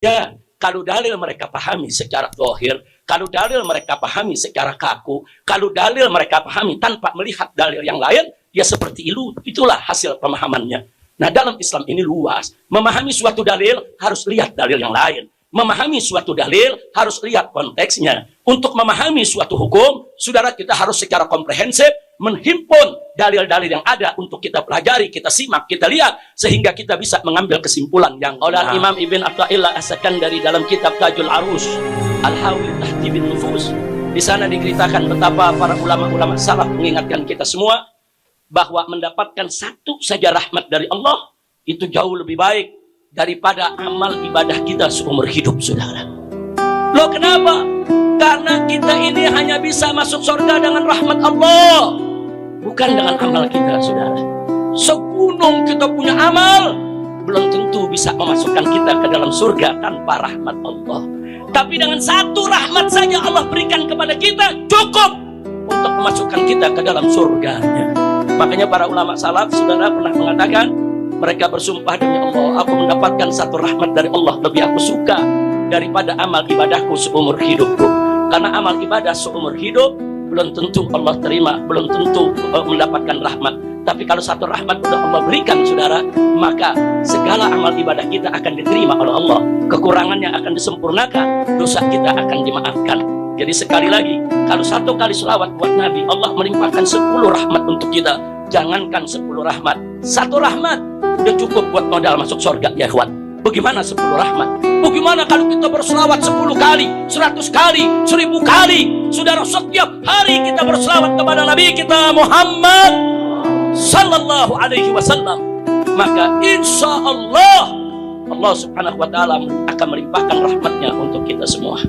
Ya, kalau dalil mereka pahami secara zahir, kalau dalil mereka pahami secara kaku, kalau dalil mereka pahami tanpa melihat dalil yang lain, ya seperti itu. Itulah hasil pemahamannya. Nah, dalam Islam ini luas. Memahami suatu dalil harus lihat dalil yang lain. Memahami suatu dalil harus lihat konteksnya. Untuk memahami suatu hukum, saudara, kita harus secara komprehensif menghimpun dalil-dalil yang ada untuk kita pelajari, kita simak, kita lihat, sehingga kita bisa mengambil kesimpulan yang oleh Imam Ibn Atha'illah As-Sakandari dalam kitab Tajul Arus Al-Hawi Tahtibin Nufus. Di sana diceritakan betapa para ulama-ulama salaf mengingatkan kita semua bahwa mendapatkan satu saja rahmat dari Allah itu jauh lebih baik daripada amal ibadah kita seumur hidup, saudara. Loh, kenapa? Karena kita ini hanya bisa masuk surga dengan rahmat Allah, bukan dengan amal kita, saudara. Segunung kita punya amal, belum tentu bisa memasukkan kita ke dalam surga tanpa rahmat Allah. Tapi dengan satu rahmat saja Allah berikan kepada kita, cukup untuk memasukkan kita ke dalam surganya. Makanya para ulama salaf, saudara, pernah mengatakan, mereka bersumpah, demi Allah, aku mendapatkan satu rahmat dari Allah lebih aku suka daripada amal ibadahku seumur hidupku. Karena amal ibadah seumur hidup belum tentu Allah terima, belum tentu mendapatkan rahmat. Tapi kalau satu rahmat sudah Allah berikan, saudara, maka segala amal ibadah kita akan diterima oleh Allah. Kekurangannya akan disempurnakan, dosa kita akan dimaafkan. Jadi sekali lagi, kalau satu kali selawat buat Nabi, Allah melimpahkan 10 rahmat untuk kita. Jangankan 10 rahmat, satu rahmat udah cukup buat modal masuk surga, ya kawan. Bagaimana 10 rahmat? Bagaimana kalau kita berselawat 10 kali, 100 kali, 1000 kali? Saudara, setiap hari kita berselawat kepada Nabi kita Muhammad Sallallahu Alaihi Wasallam, maka insya Allah Allah Subhanahu Wa Taala akan melimpahkan rahmatnya untuk kita semua.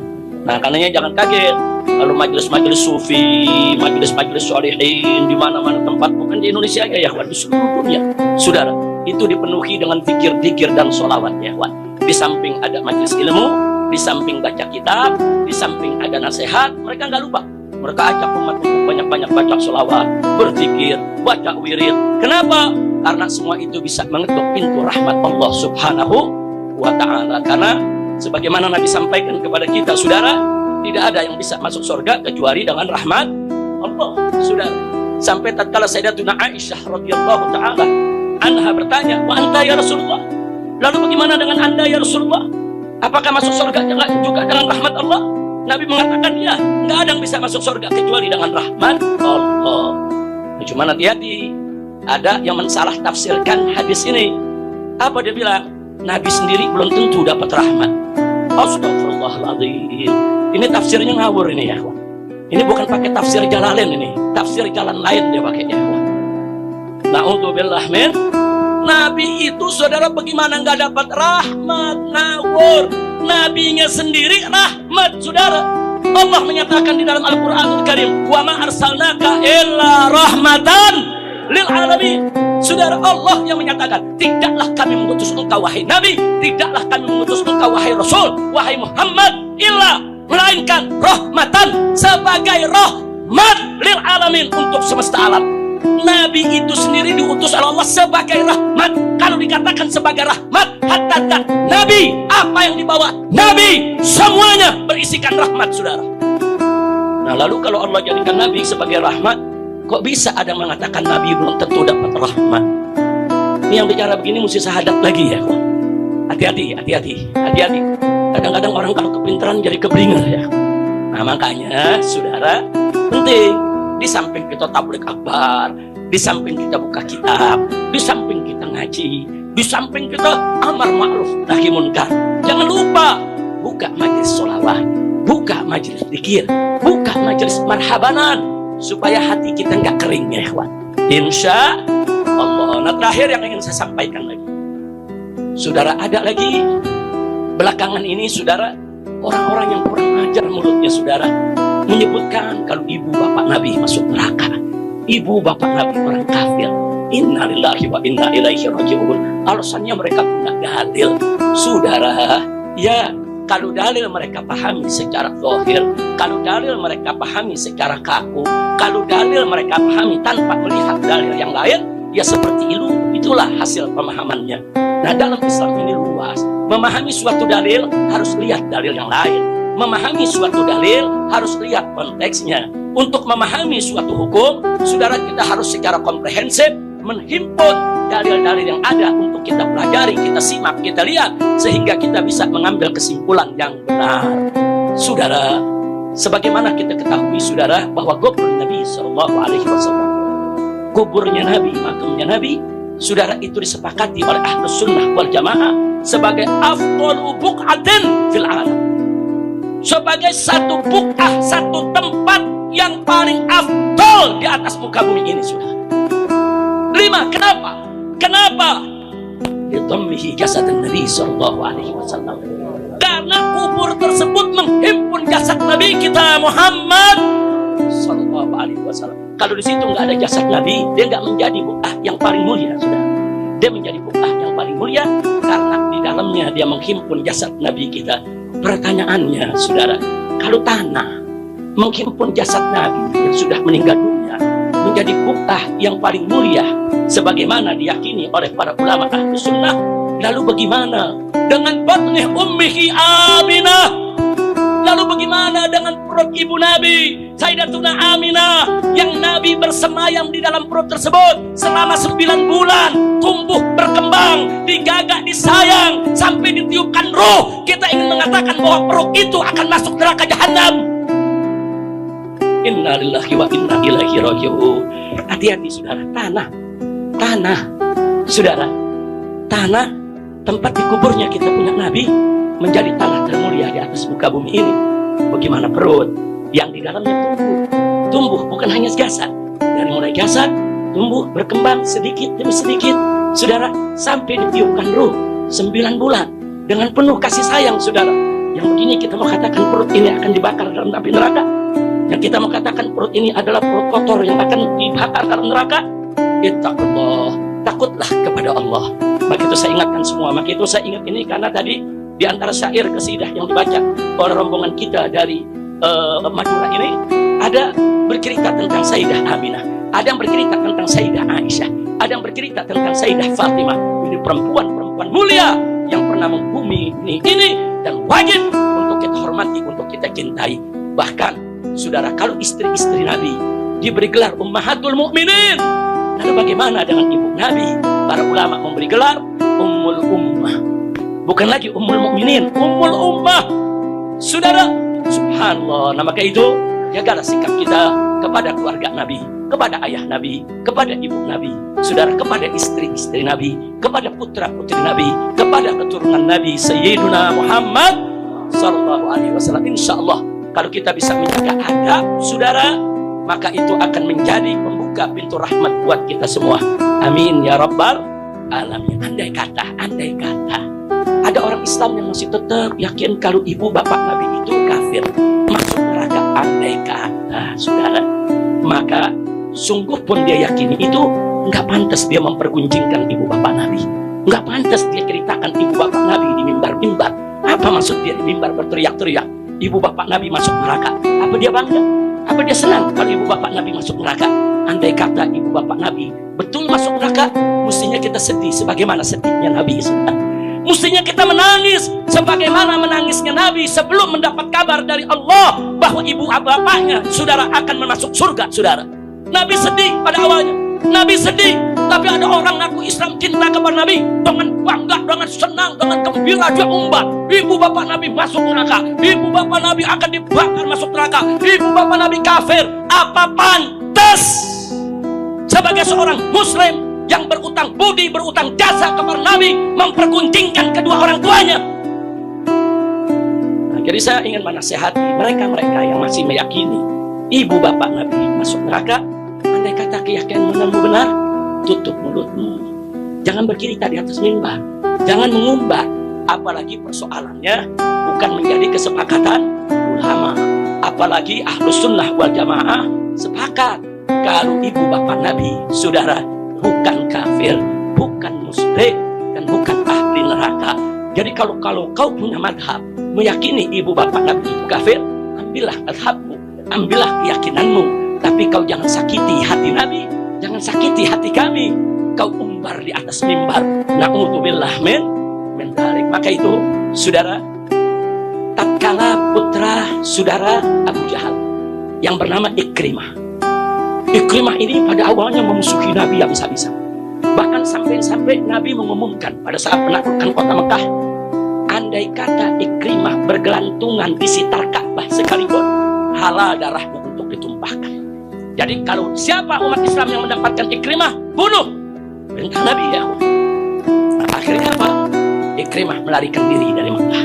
Nah, karenanya jangan kaget kalau majelis-majelis sufi, majelis-majelis sholihin di mana-mana tempat, bukan di Indonesia aja, ya kawan, di seluruh dunia, saudara, itu dipenuhi dengan zikir-zikir dan sholawat, ya kawan. Di samping ada majelis ilmu, di samping baca kitab, di samping ada nasihat, mereka nggak lupa. Mereka ajak umat untuk banyak-banyak baca sholawat, berzikir, baca wirid. Kenapa? Karena semua itu bisa mengetuk pintu rahmat Allah Subhanahu Wa Ta'ala. Karena sebagaimana Nabi sampaikan kepada kita, saudara, tidak ada yang bisa masuk surga kecuali dengan rahmat Allah, saudara. Sampai tatkala Sayyidatuna Aisyah radhiyallahu taala anha bertanya, "Wa anta ya Rasulullah?" Lalu bagaimana dengan Anda ya Rasulullah? Apakah masuk surga juga dengan rahmat Allah? Nabi mengatakan, ya, nggak ada yang bisa masuk surga kecuali dengan rahmat Allah. Cuma hati-hati, ada yang mensalah tafsirkan hadis ini. Apa dia bilang? Nabi sendiri belum tentu dapat rahmat. Astagfirullahaladzim. Ini tafsirnya ngawur ini, ya. Ini bukan pakai tafsir Jalalain ini, tafsir jalan lain dia pakainya. Na'udzubillah min. Nabi itu, saudara, bagaimana nggak dapat rahmat? Ngawur. Nabinya sendiri rahmat, saudara. Allah menyatakan di dalam Al-Quranul Karim, wa ma arsalnaka illa rahmatan lil alamin. Saudara, Allah yang menyatakan, tidaklah kami mengutus engkau wahai Nabi, tidaklah kami mengutus engkau wahai Rasul, wahai Muhammad, illa, melainkan rahmatan, sebagai rahmat lil alamin, untuk semesta alam. Nabi itu sendiri diutus oleh Allah sebagai rahmat. Kalau dikatakan sebagai rahmat, hatta Nabi, apa yang dibawa Nabi semuanya berisikan rahmat, saudara. Nah, lalu kalau Allah jadikan Nabi sebagai rahmat, kok bisa ada yang mengatakan Nabi belum tentu dapat rahmat? Ini yang bicara begini mesti syahadat lagi, ya. Hati-hati, hati-hati, hati-hati. Kadang-kadang orang kalau kepintaran jadi keblinger, ya. Nah, makanya, saudara, penting. Di samping kita tabligh akbar, di samping kita buka kitab, di samping kita ngaji, di samping kita amar ma'ruf nahi munkar, jangan lupa buka majelis sholawat, buka majelis zikir, buka majelis marhabanan, supaya hati kita nggak kering, ya ikhwan. Insya Allah. Nah, terakhir yang ingin saya sampaikan lagi, saudara, ada lagi belakangan ini, saudara, orang-orang yang kurang ajar mulutnya, saudara, menyebutkan kalau ibu bapak Nabi masuk neraka, ibu bapak Nabi orang kafir. Innalillahi wa inna ilaihi raji'un. Alasannya mereka punya dalil, saudara. Ya, kalau dalil mereka pahami secara zahir, kalau dalil mereka pahami secara kaku, kalau dalil mereka pahami tanpa melihat dalil yang lain, dia seperti ilu. Itulah hasil pemahamannya. Nah, dalam Islam ini luas. Memahami suatu dalil harus lihat dalil yang lain. Memahami suatu dalil harus lihat konteksnya. Untuk memahami suatu hukum, saudara, kita harus secara komprehensif menghimpun dalil-dalil yang ada untuk kita pelajari, kita simak, kita lihat, sehingga kita bisa mengambil kesimpulan yang benar. Saudara, sebagaimana kita ketahui, saudara, bahwa kubur Nabi SAW, kuburnya Nabi, makamnya Nabi, saudara, itu disepakati oleh Ahlus Sunnah wal Jamaah sebagai afdalu buq'atin fil alam, sebagai satu buq'ah, satu tempat yang paling afdal di atas muka bumi ini, saudara. 5. Kenapa? Kenapa? Lidhammihi jasad Nabi SAW. Karena kubur tersebut menghimpun jasad Nabi kita Muhammad SAW. Kalau di situ nggak ada jasad Nabi, dia nggak menjadi buq'ah yang paling mulia, saudara. Dia menjadi buq'ah yang paling mulia karena di dalamnya dia menghimpun jasad Nabi kita. Pertanyaannya, saudara, kalau tanah menghimpun jasad Nabi yang sudah meninggal dunia menjadi buq'ah yang paling mulia, sebagaimana diyakini oleh para ulama Ahlus Sunnah, lalu bagaimana dengan batni ummihi Aminah? Lalu bagaimana dengan perut ibu Nabi Sayyidatuna Aminah yang Nabi bersemayam di dalam perut tersebut selama 9 bulan, tumbuh berkembang, digagak, disayang, sampai ditiupkan ruh? Kita ingin mengatakan bahwa perut itu akan masuk neraka jahanam. Inna lillahi wa inna ilaihi raji'un. Hati-hati, saudara. Tanah, saudara, tanah tempat dikuburnya kita punya Nabi menjadi tanah termulia di atas muka bumi ini. Bagaimana perut yang di dalamnya tumbuh bukan hanya jasad, dari mulai jasad tumbuh berkembang sedikit demi sedikit, saudara, sampai ditiupkan ruh 9 bulan dengan penuh kasih sayang, saudara. Yang begini kita mau katakan perut ini akan dibakar dalam api neraka? Yang kita mau katakan perut ini adalah perut kotor yang akan dibakar dalam neraka? Ittaqullah, takutlah kepada Allah. Maka itu saya ingatkan semua. Maka itu saya ingat ini karena tadi di antara syair qasidah yang dibaca oleh rombongan kita dari Madura ini ada bercerita tentang Sayyidah Aminah, ada yang bercerita tentang Sayyidah Aisyah, ada yang bercerita tentang Sayyidah Fatimah. Ini perempuan-perempuan mulia yang pernah menghuni ini dan wajib untuk kita hormati, untuk kita cintai. Bahkan, saudara, kalau istri-istri Nabi diberi gelar Ummahatul Mukminin, lalu bagaimana dengan ibu Nabi? Para ulama memberi gelar Ummul Ummah. Bukan lagi Ummul Mukminin, Ummul Ummah. Saudara, subhanallah. Nah, maka itu jagalah sikap kita kepada keluarga Nabi, kepada ayah Nabi, kepada ibu Nabi, saudara, kepada istri-istri Nabi, kepada putra-putri Nabi, kepada keturunan Nabi Sayyiduna Muhammad sallallahu alaihi wasallam. Insyaallah kalau kita bisa menjaga adab, saudara, maka itu akan menjadi membuka pintu rahmat buat kita semua. Amin ya rabbal alamin. Andai kata ada orang Islam yang masih tetap yakin kalau ibu bapak Nabi itu kafir, masuk neraka, andai kata, saudara, maka sungguh pun dia yakini itu nggak pantas dia mempergunjingkan ibu bapak Nabi, nggak pantas dia ceritakan ibu bapak Nabi di mimbar-mimbar. Apa maksud dia di mimbar berteriak-teriak ibu bapak Nabi masuk neraka? Apa dia bangga? Apa dia senang kalau ibu bapak Nabi masuk neraka? Andai kata ibu bapak Nabi betul masuk neraka, mestinya kita sedih sebagaimana sedihnya Nabi. Mestinya kita menangis sebagaimana menangisnya Nabi sebelum mendapat kabar dari Allah bahwa ibu bapaknya, saudara, akan masuk surga, saudara. Nabi sedih pada awalnya, Nabi sedih, tapi ada orang ngaku Islam cinta kepada Nabi, dengan bangga, dengan senang, dengan gembira dia umbar, ibu bapak Nabi masuk neraka, ibu bapak Nabi akan dibakar masuk neraka, ibu bapak Nabi kafir. Apa pantas sebagai seorang muslim yang berutang budi, berutang jasa kepada Nabi, mempergunjingkan kedua orang tuanya? Nah, jadi saya ingin menasihati mereka-mereka yang masih meyakini ibu bapak Nabi masuk neraka. Andai kata keyakinanmu benar, tutup mulutmu, jangan bercerita di atas mimbar, jangan mengumbar. Apalagi persoalannya bukan menjadi kesepakatan ulama, apalagi Ahlus Sunnah wal Jamaah sepakat kalau ibu bapak Nabi, saudara, bukan kafir, bukan musyrik, dan bukan ahli neraka. Jadi kalau kau punya madhab meyakini ibu bapak Nabi itu kafir, ambillah madhabmu, ambillah keyakinanmu. Tapi kau jangan sakiti hati Nabi, jangan sakiti hati kami. kau umbar di atas mimbar. Na'udzubillah min dzalik. Maka itu, saudara, tatkala putra saudara Abu Jahal yang bernama Ikrimah. Ikrimah ini pada awalnya memusuhi Nabi yang bisa-bisa. Bahkan sampai-sampai Nabi mengumumkan pada saat penaklukan kota Mekah, andai kata Ikrimah bergelantungan di sekitar Ka'bah sekalipun, halal darahnya untuk ditumpahkan. Jadi kalau siapa umat Islam yang mendapatkan Ikrimah, bunuh. Perintah Nabi ya. Nah, akhirnya apa? Ikrimah melarikan diri dari Mekah.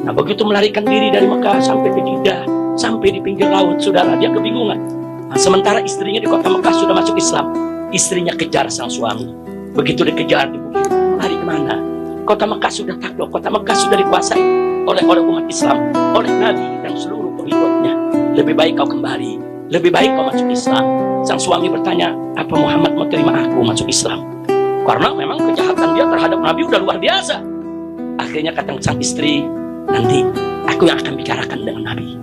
Nah, begitu melarikan diri dari Mekah sampai ke Jeddah, sampai di pinggir laut, saudara, dia kebingungan. Nah, sementara istrinya di kota Mekah sudah masuk Islam, istrinya kejar sang suami. Begitu dikejar di bukit, lari kemana? Kota Mekah sudah takluk, kota Mekah sudah dikuasai oleh umat Islam, oleh Nabi dan seluruh pengikutnya. Lebih baik kau kembali, lebih baik kau masuk Islam. Sang suami bertanya, apa Muhammad mau terima aku masuk Islam? Karena memang kejahatan dia terhadap Nabi udah luar biasa. Akhirnya kata sang istri, nanti aku yang akan bicarakan dengan Nabi.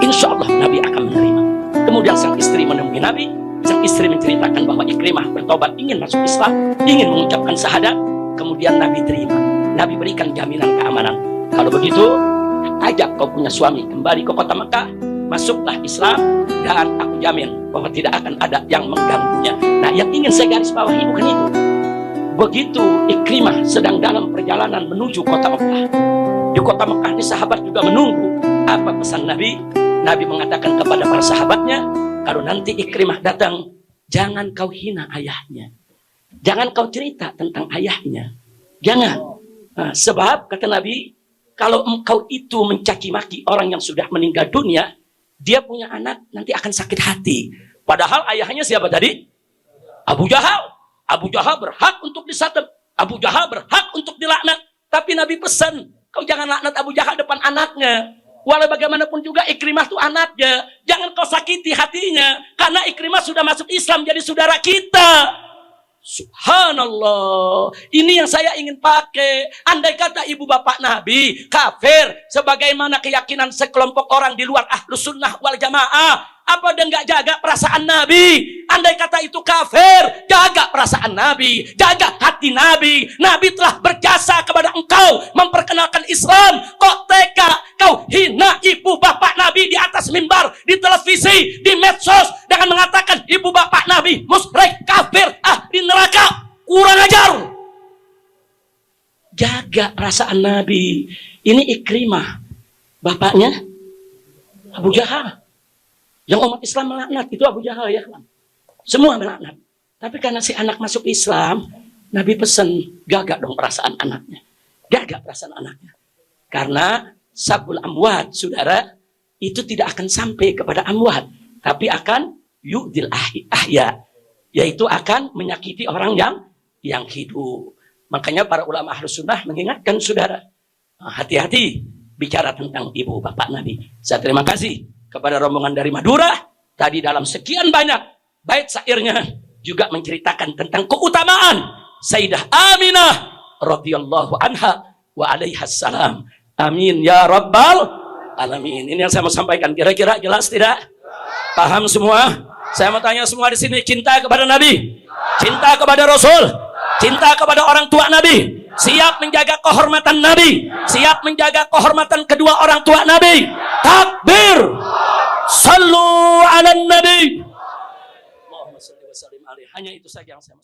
Insya Allah Nabi akan menerima. Kemudian sang istri menemui Nabi. Sang istri menceritakan bahwa Ikrimah bertobat, ingin masuk Islam, ingin mengucapkan syahadat. Kemudian Nabi terima. Nabi berikan jaminan keamanan. Kalau begitu, ajak kau punya suami kembali ke kota Mekah, masuklah Islam, dan aku jamin bahwa tidak akan ada yang mengganggunya. Nah, yang ingin saya garis bawahi bukan itu. Begitu Ikrimah sedang dalam perjalanan menuju kota Mekah, di kota Mekah ini sahabat juga menunggu apa pesan Nabi. Nabi mengatakan kepada para sahabatnya, kalau nanti Ikrimah datang, jangan kau hina ayahnya, jangan kau cerita tentang ayahnya, jangan. Nah, sebab kata Nabi, kalau engkau itu mencaci maki orang yang sudah meninggal dunia, dia punya anak nanti akan sakit hati. Padahal ayahnya siapa tadi? Abu Jahal. Abu Jahal berhak untuk disatem, Abu Jahal berhak untuk dilaknat. Tapi Nabi pesan, kau jangan laknat Abu Jahal depan anaknya. Walau bagaimanapun juga Ikrimah itu anaknya. Jangan kau sakiti hatinya, karena Ikrimah sudah masuk Islam jadi saudara kita. Subhanallah, ini yang saya ingin pakai. Andai kata ibu bapak Nabi kafir, sebagaimana keyakinan sekelompok orang di luar Ahlus Sunnah wal Jamaah, apa dia nggak jaga perasaan Nabi? Andai kata itu kafir, jaga perasaan Nabi, jaga hati Nabi. Nabi telah berjasa kepada engkau memperkenalkan Islam. Kok tega kau hina ibu bapak Nabi di atas mimbar, di televisi, di medsos, dengan mengatakan ibu bapak Nabi musyrik, kafir, di neraka? Kurang ajar. Jaga perasaan Nabi. Ini Ikrimah, bapaknya Abu Jahal. Yang umat Islam melaknat itu Abu Jahal ya. Semua melaknat. Tapi karena si anak masuk Islam, Nabi pesan, jaga dong perasaan anaknya. Jaga perasaan anaknya. Karena sabul amwat, saudara, itu tidak akan sampai kepada amwat, tapi akan yu'dil ahya, yaitu akan menyakiti orang yang hidup. Makanya para ulama Ahlus Sunnah mengingatkan saudara, hati-hati bicara tentang ibu bapak Nabi. Saya terima kasih kepada rombongan dari Madura. Tadi dalam sekian banyak bait syairnya juga menceritakan tentang keutamaan Sayyidah Aminah radhiyallahu anha wa alaihas salam. Amin ya rabbal alamin. Ini yang saya mau sampaikan. Kira-kira jelas tidak? Paham semua? Saya mau tanya semua di sini, cinta kepada Nabi, cinta kepada Rasul, cinta kepada orang tua Nabi, siap menjaga kehormatan Nabi, siap menjaga kehormatan kedua orang tua Nabi. Takbir. Sallu ala Nabi. Allahumma salli wa sallim alaihi. Hanya itu saja yang saya mau sampaikan.